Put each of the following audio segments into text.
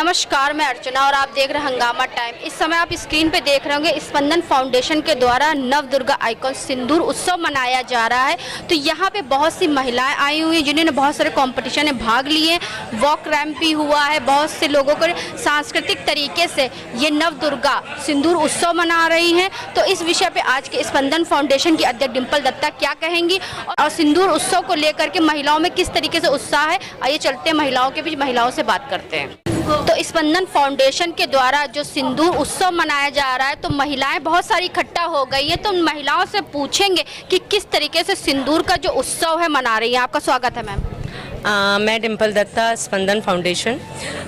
नमस्कार, मैं अर्चना और आप देख रहे हैं हंगामा टाइम। इस समय आप स्क्रीन पे देख रहे होंगे स्पंदन फाउंडेशन के द्वारा नवदुर्गा आइकॉन सिंदूर उत्सव मनाया जा रहा है। तो यहाँ पे बहुत सी महिलाएं आई हुई हैं जिन्होंने बहुत सारे कंपटीशन में भाग लिए, वॉक रैम्प भी हुआ है। बहुत से लोगों को सांस्कृतिक तरीके से ये नवदुर्गा सिंदूर उत्सव मना रही हैं। तो इस विषय पे आज के स्पंदन फाउंडेशन की अध्यक्ष डिम्पल दत्ता क्या कहेंगी और सिंदूर उत्सव को लेकर के महिलाओं में किस तरीके से उत्साह है, आइए चलते हैं महिलाओं के बीच, महिलाओं से बात करते हैं। तो स्पंदन फाउंडेशन के द्वारा जो सिंदूर उत्सव मनाया जा रहा है, तो महिलाएं बहुत सारी इकट्ठा हो गई हैं। तो महिलाओं से पूछेंगे कि किस तरीके से सिंदूर का जो उत्सव है मना रही है। आपका स्वागत है मैम। मैं डिम्पल दत्ता, स्पंदन फाउंडेशन।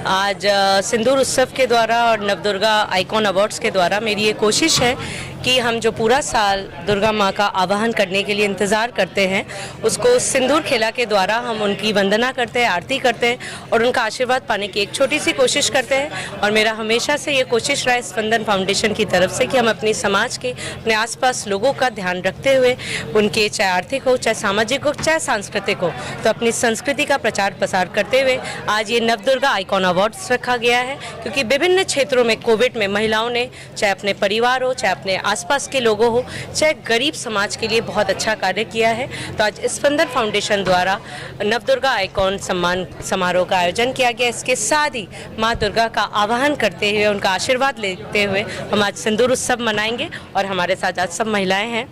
आज सिंदूर उत्सव के द्वारा और नवदुर्गा आइकॉन अवार्ड्स के द्वारा मेरी ये कोशिश है कि हम जो पूरा साल दुर्गा माँ का आवाहन करने के लिए इंतज़ार करते हैं, उसको सिंदूर खेला के द्वारा हम उनकी वंदना करते हैं, आरती करते हैं और उनका आशीर्वाद पाने की एक छोटी सी कोशिश करते हैं। और मेरा हमेशा से ये कोशिश रहा है स्पंदन फाउंडेशन की तरफ से कि हम अपने समाज के, अपने आसपास लोगों का ध्यान रखते हुए उनके चाहे आर्थिक हो, चाहे सामाजिक हो, चाहे सांस्कृतिक हो, तो अपनी संस्कृति का प्रचार प्रसार करते हुए आज ये नवदुर्गा आइकॉन अवार्ड्स रखा गया है। क्योंकि विभिन्न क्षेत्रों में कोविड में महिलाओं ने चाहे अपने परिवार हो, चाहे अपने आसपास के लोगों हो, चाहे गरीब समाज के लिए बहुत अच्छा कार्य किया है। तो आज स्पंदन फाउंडेशन द्वारा नवदुर्गा आइकॉन सम्मान समारोह का आयोजन किया गया। इसके साथ ही माँ दुर्गा का आवाहन करते हुए, उनका आशीर्वाद लेते हुए हम आज सिंदूर उत्सव मनाएंगे और हमारे साथ आज सब महिलाएं हैं।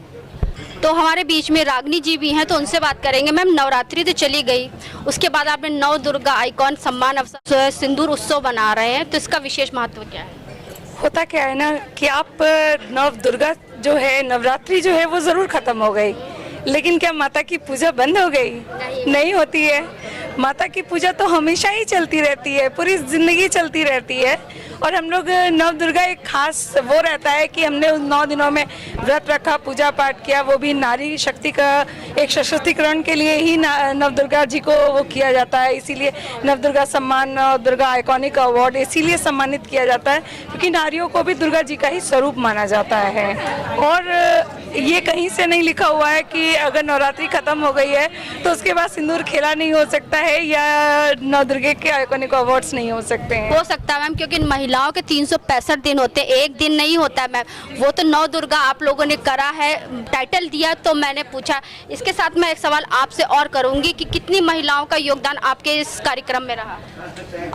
तो हमारे बीच में रागनी जी भी हैं, तो उनसे बात करेंगे। मैम, नवरात्रि तो चली गई, उसके बाद आपने नवदुर्गा आइकॉन सम्मान अवसर सिंदूर उत्सव मना रहे हैं, तो इसका विशेष महत्व क्या है? होता क्या है ना कि आप नवदुर्गा जो है, नवरात्रि जो है वो ज़रूर ख़त्म हो गई, लेकिन क्या माता की पूजा बंद हो गई? नहीं होती है। माता की पूजा तो हमेशा ही चलती रहती है, पूरी ज़िंदगी चलती रहती है। और हम लोग नवदुर्गा एक खास वो रहता है कि हमने उन 9 दिनों में व्रत रखा, पूजा पाठ किया, वो भी नारी शक्ति का एक सशक्तिकरण के लिए ही नवदुर्गा जी को वो किया जाता है। इसीलिए नवदुर्गा सम्मान, नवदुर्गा आइकॉनिक अवार्ड इसीलिए सम्मानित किया जाता है क्योंकि नारियों को भी दुर्गा जी का ही स्वरूप माना जाता है। और ये कहीं से नहीं लिखा हुआ है कि अगर नवरात्रि खत्म हो गई है तो उसके बाद सिंदूर खेला नहीं हो सकता है या नवदुर्गा के आइकॉनिक अवार्ड्स नहीं हो सकते हैं। हो सकता है मैम, क्योंकि महिलाओं के 365 दिन होते हैं, एक दिन नहीं होता है मैम। वो तो नवदुर्गा आप लोगों ने करा है, टाइटल दिया, तो मैंने पूछा। इसके साथ मैं एक सवाल आपसे और करूंगी कि कितनी महिलाओं का योगदान आपके इस कार्यक्रम में रहा?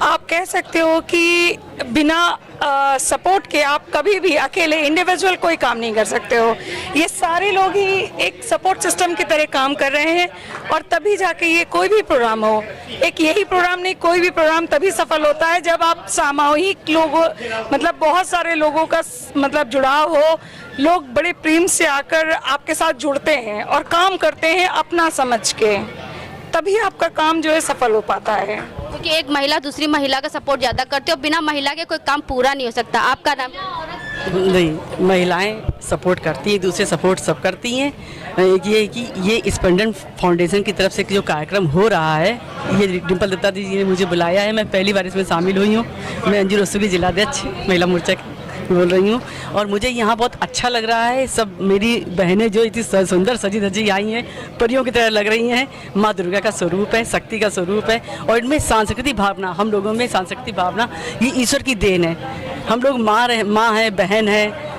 आप कह सकते हो कि बिना सपोर्ट के आप कभी भी अकेले इंडिविजुअल कोई काम नहीं कर सकते हो। ये सारे लोग ही एक सपोर्ट सिस्टम की तरह काम कर रहे हैं और तभी जाके ये कोई भी प्रोग्राम हो, एक यही प्रोग्राम नहीं, कोई भी प्रोग्राम तभी सफल होता है जब आप सामूहिक लोगों, मतलब बहुत सारे लोगों का मतलब जुड़ाव हो, लोग बड़े प्रेम से आकर आपके साथ जुड़ते हैं और काम करते हैं अपना समझ के, तभी आपका काम जो है सफल हो पाता है। क्योंकि एक महिला दूसरी महिला का सपोर्ट ज़्यादा करती है और बिना महिला के कोई काम पूरा नहीं हो सकता। आपका नाम? नहीं, महिलाएं सपोर्ट करती हैं, दूसरे सपोर्ट सब करती हैं। ये कि ये स्पंदन फाउंडेशन की तरफ से जो कार्यक्रम हो रहा है, ये डिम्पल दत्ता जी ने मुझे बुलाया है। मैं पहली बार इसमें शामिल हुई हूँ। मैं अंजुर रसूली जिलाध्यक्ष महिला मोर्चा बोल रही हूँ और मुझे यहाँ बहुत अच्छा लग रहा है। सब मेरी बहनें जो इतनी सुंदर सजी धजी आई हैं, परियों की तरह लग रही हैं। माँ दुर्गा का स्वरूप है, शक्ति का स्वरूप है और इनमें सांस्कृतिक भावना, हम लोगों में सांस्कृतिक भावना ये ईश्वर की देन है। हम लोग माँ हैं, बहन है,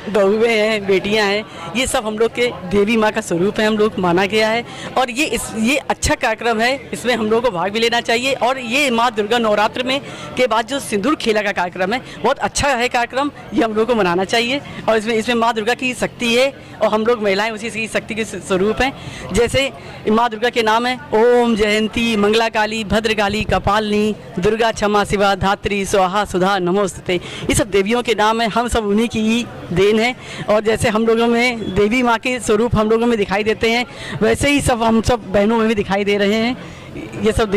बहुएं हैं, बेटियां हैं, ये सब हम लोग के देवी माँ का स्वरूप है, हम लोग माना गया है। और ये अच्छा कार्यक्रम है, इसमें हम लोगों को भाग भी लेना चाहिए। और ये माँ दुर्गा नवरात्र में के बाद जो सिंदूर खेला का कार्यक्रम है, बहुत अच्छा है कार्यक्रम, ये हम लोग को मनाना चाहिए। और इसमें माँ दुर्गा की शक्ति है और हम लोग महिलाएं उसी की शक्ति के स्वरूप हैं। जैसे माँ दुर्गा के नाम है ओम जयंती, मंगला काली, भद्रकाली, कपालिनी, दुर्गा, क्षमा शिवा, धात्री, स्वाहा, सुधा, नमोस्तुते, ये सब देवियों के नाम है। हम सब उन्हीं की ही देन है। और जैसे हम लोगों में देवी माँ के स्वरूप हम लोगों में दिखाई देते हैं, वैसे ही सब हम सब बहनों में भी दिखाई दे रहे हैं। ये सब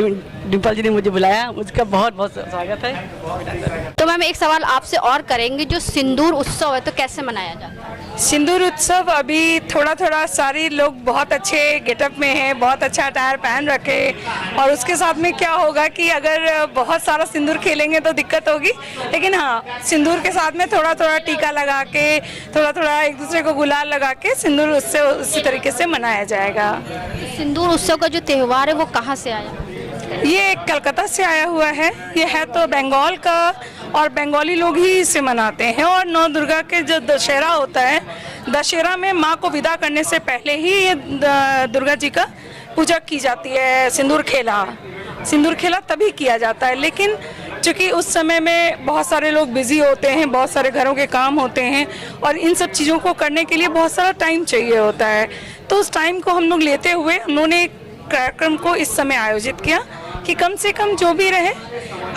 डिम्पल जी ने मुझे बुलाया, उसका बहुत बहुत स्वागत है। तो मैम, एक सवाल आपसे और करेंगे, जो सिंदूर उत्सव है तो कैसे मनाया जाता है? सिंदूर उत्सव अभी थोड़ा थोड़ा सारे लोग बहुत अच्छे गेटअप में हैं, बहुत अच्छा अटायर पहन रखे, और उसके साथ में क्या होगा कि अगर बहुत सारा सिंदूर खेलेंगे तो दिक्कत होगी, लेकिन हाँ, सिंदूर के साथ में थोड़ा थोड़ा टीका लगा के, थोड़ा थोड़ा एक दूसरे को गुलाल लगा के सिंदूर उत्सव उसी तरीके से मनाया जाएगा। सिंदूर उत्सव का जो त्यौहार है वो कहाँ से आया? ये कलकत्ता से आया हुआ है। ये है तो बंगाल का और बंगाली लोग ही इसे मनाते हैं। और नौ दुर्गा के जो दशहरा होता है, दशहरा में माँ को विदा करने से पहले ही ये दुर्गा जी का पूजा की जाती है। सिंदूर खेला तभी किया जाता है, लेकिन चूँकि उस समय में बहुत सारे लोग बिजी होते हैं, बहुत सारे घरों के काम होते हैं और इन सब चीज़ों को करने के लिए बहुत सारा टाइम चाहिए होता है। तो उस टाइम को हम लोग लेते हुए उन्होंने कार्यक्रम को इस समय आयोजित किया कि कम से कम जो भी रहे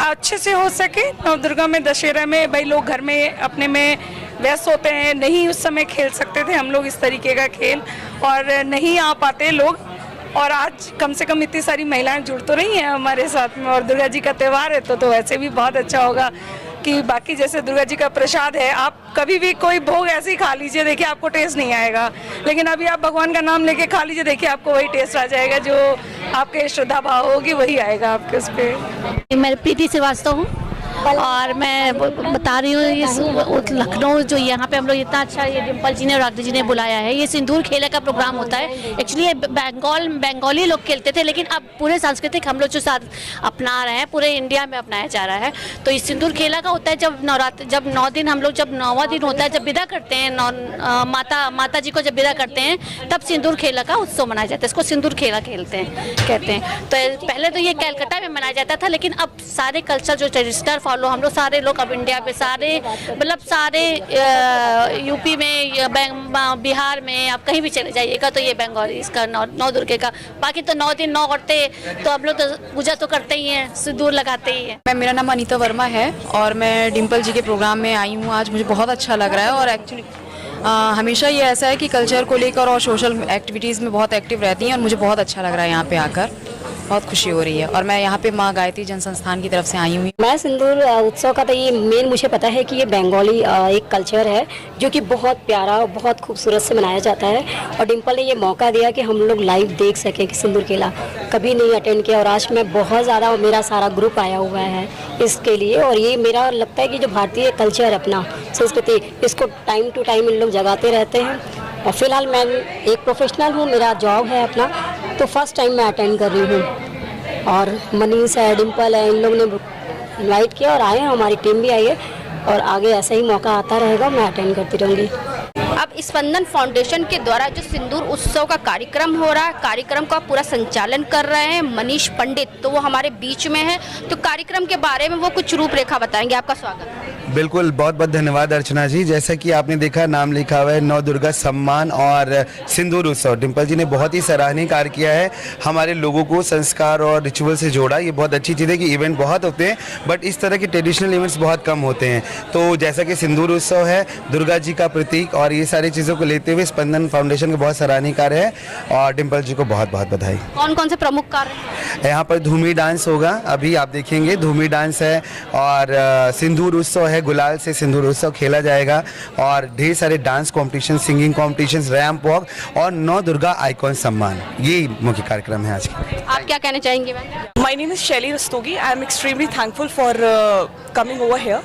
अच्छे से हो सके। नवदुर्गा में, दशहरा में भाई लोग घर में अपने में व्यस्त होते हैं, नहीं उस समय खेल सकते थे हम लोग इस तरीके का खेल, और नहीं आ पाते लोग। और आज कम से कम इतनी सारी महिलाएं जुड़ तो रही हैं हमारे साथ में, और दुर्गा जी का त्यौहार है तो वैसे भी बहुत अच्छा होगा कि बाकी जैसे दुर्गा जी का प्रसाद है, आप कभी भी कोई भोग ऐसे ही खा लीजिए, देखिए आपको टेस्ट नहीं आएगा, लेकिन अभी आप भगवान का नाम लेके खा लीजिए, देखिए आपको वही टेस्ट आ जाएगा, जो आपके श्रद्धा भाव होगी वही आएगा आपके उस पर। मैं प्रीति श्रीवास्तव हूँ और मैं बता रही हूँ ये लखनऊ जो यहाँ पे हम लोग इतना अच्छा ये डिम्पल जी ने और आरती जी ने बुलाया है। ये सिंदूर खेले का प्रोग्राम होता है। एक्चुअली ये बंगाली लोग खेलते थे, लेकिन अब पूरे सांस्कृतिक हम लोग जो साथ अपना रहे हैं, पूरे इंडिया में अपनाया जा रहा है। तो इस सिंदूर खेला का होता है जब 9 दिन हम लोग, जब 9वां दिन होता है, जब विदा करते हैं माता जी को, जब विदा करते हैं तब सिंदूर खेला का उत्सव मनाया जाता है। इसको सिंदूर खेला कहते हैं। तो पहले तो ये कलकत्ता में मनाया जाता था, लेकिन अब सारे कल्चर जो ट्रेडिशनल फॉलो हम लोग सारे लोग अब इंडिया में सारे यूपी में, बिहार में, आप कहीं भी चले जाइएगा तो ये बंगाली इसका नौ दुर्गे का। बाकी तो 9 दिन 9 औरतें तो हम लोग तो पूजा तो करते ही हैं, सिंदूर लगाते ही हैं। मेरा नाम अनीता वर्मा है और मैं डिम्पल जी के प्रोग्राम में आई हूँ आज। मुझे बहुत अच्छा लग रहा है और एक्चुअली हमेशा ये ऐसा है कि कल्चर को लेकर और सोशल एक्टिविटीज़ में बहुत एक्टिव रहती हैं और मुझे बहुत अच्छा लग रहा है यहाँ पे आकर, बहुत खुशी हो रही है। और मैं यहाँ पे माँ गायत्री जन संस्थान की तरफ से आई हूँ। मैं सिंदूर उत्सव का तो ये मेन मुझे पता है कि ये बंगाली एक कल्चर है जो कि बहुत प्यारा और बहुत खूबसूरत से मनाया जाता है। और डिम्पल ने ये मौका दिया कि हम लोग लाइव देख सकें कि सिंदूर खेला कभी नहीं अटेंड किया, और आज मैं बहुत ज़्यादा, मेरा सारा ग्रुप आया हुआ है इसके लिए। और ये मेरा लगता है कि जो भारतीय कल्चर अपना संस्कृति, इसको टाइम टू टाइम इन लोग जगाते रहते हैं। और फिलहाल मैं एक प्रोफेशनल हूँ, मेरा जॉब है अपना, तो फर्स्ट टाइम मैं अटेंड कर रही हूँ। और मनीष है, डिम्पल है, इन लोगों ने इनवाइट किया और आए हैं, हमारी टीम भी आई है और आगे ऐसा ही मौका आता रहेगा, मैं अटेंड करती रहूँगी। अब स्पंदन फाउंडेशन के द्वारा जो सिंदूर उत्सव का कार्यक्रम हो रहा है, कार्यक्रम का पूरा संचालन कर रहे हैं मनीष पंडित, तो वो हमारे बीच में है। तो कार्यक्रम के बारे में वो कुछ रूपरेखा बताएंगे। आपका स्वागत है। बिल्कुल, बहुत बहुत धन्यवाद अर्चना जी। जैसा कि आपने देखा, नाम लिखा हुआ है नौ दुर्गा सम्मान और सिंदूर उत्सव। डिम्पल जी ने बहुत ही सराहनीय कार्य किया है, हमारे लोगों को संस्कार और रिचुअल से जोड़ा। ये बहुत अच्छी चीज़ है कि इवेंट बहुत होते हैं बट इस तरह के ट्रेडिशनल इवेंट्स बहुत कम होते हैं। तो जैसा कि सिंदूर उत्सव है दुर्गा जी का प्रतीक, और ये सारी चीज़ों को लेते हुए स्पंदन फाउंडेशन का बहुत सराहनीय कार्य है और डिम्पल जी को बहुत बहुत बधाई। कौन कौन से प्रमुख कार्य? यहाँ पर धूमी डांस होगा, अभी आप देखेंगे धूमी डांस है, और सिंदूर उत्सव है, गुलाल से सिंदूर उत्सव खेला जाएगा, और ढेर सारे dance competition, singing competition, ramp walk और नौ दुर्गा आइकॉन सम्मान, ये मुख्य कार्यक्रम है आज का। आप क्या कहना चाहेंगे ma'am? My name is Shelly Rastogi. I am extremely thankful for coming over here.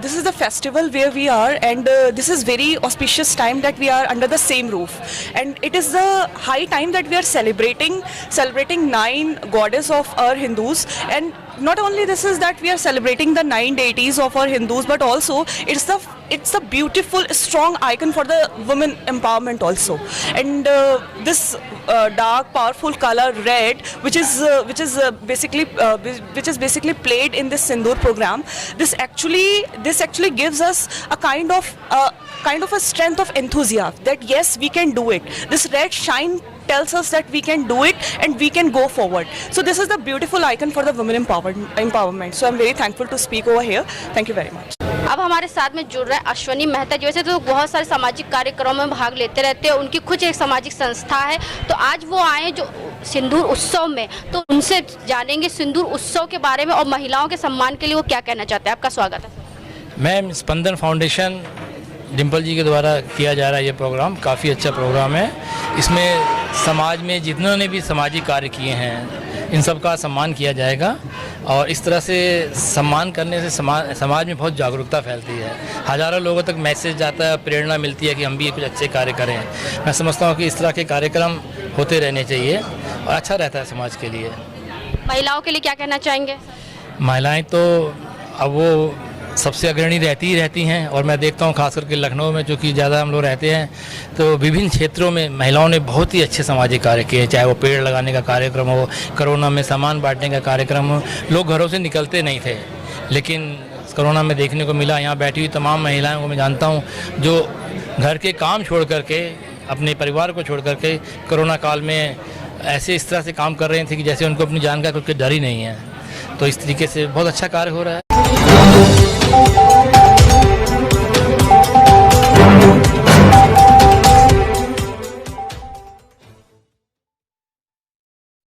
This is the festival where we are, and this is very auspicious time that we are under the same roof. And it is the high time that we are celebrating 9 goddess of our Hindus. And not only this is that we are celebrating the 9 deities of our Hindus, but also it's the beautiful, strong icon for the women empowerment also. And this dark, powerful color red, which is basically played in this Sindoor program, this actually gives us a kind of a strength of enthusiasm that yes, we can do it. This red shine tells us that we can do it and we can go forward. So this is the beautiful icon for the women empowerment. So I'm very thankful to speak over here. Thank you very much. अब हमारे साथ में जुड़ रहे हैं अश्वनी मेहता जी। वैसे तो बहुत सारे सामाजिक कार्यक्रमों में भाग लेते रहते हैं, उनकी कुछ एक सामाजिक संस्था है, तो आज वो आए जो सिंदूर उत्सव में, तो उनसे जानेंगे सिंदूर उत्सव के बारे में और महिलाओं के सम्मान के लिए वो क्या कहना चाहते हैं। आपका स्वागत है। मैम, स्पंदन फाउंडेशन डिम्पल जी के द्वारा किया जा रहा है ये प्रोग्राम काफ़ी अच्छा प्रोग्राम है। इसमें समाज में जितने भी सामाजिक कार्य किए हैं इन सब का सम्मान किया जाएगा, और इस तरह से सम्मान करने से समाज में बहुत जागरूकता फैलती है, हज़ारों लोगों तक मैसेज जाता है, प्रेरणा मिलती है कि हम भी कुछ अच्छे कार्य करें। मैं समझता हूँ कि इस तरह के कार्यक्रम होते रहने चाहिए और अच्छा रहता है समाज के लिए। महिलाओं के लिए क्या कहना चाहेंगे? महिलाएं तो अब वो सबसे अग्रणी रहती ही रहती हैं, और मैं देखता हूँ खास करके लखनऊ में, जो कि ज़्यादा हम लोग रहते हैं, तो विभिन्न क्षेत्रों में महिलाओं ने बहुत ही अच्छे सामाजिक कार्य किए, चाहे वो पेड़ लगाने का कार्यक्रम हो, कोरोना में सामान बांटने का कार्यक्रम हो। लोग घरों से निकलते नहीं थे, लेकिन कोरोना में देखने को मिला, यहाँ बैठी हुई तमाम महिलाओं को मैं जानता हूँ जो घर के काम छोड़ करके, अपने परिवार को छोड़ करके कोरोना काल में ऐसे इस तरह से काम कर रहे थे कि जैसे उनको अपनी जान का कुछ डर ही नहीं है। तो इस तरीके से बहुत अच्छा कार्य हो रहा है।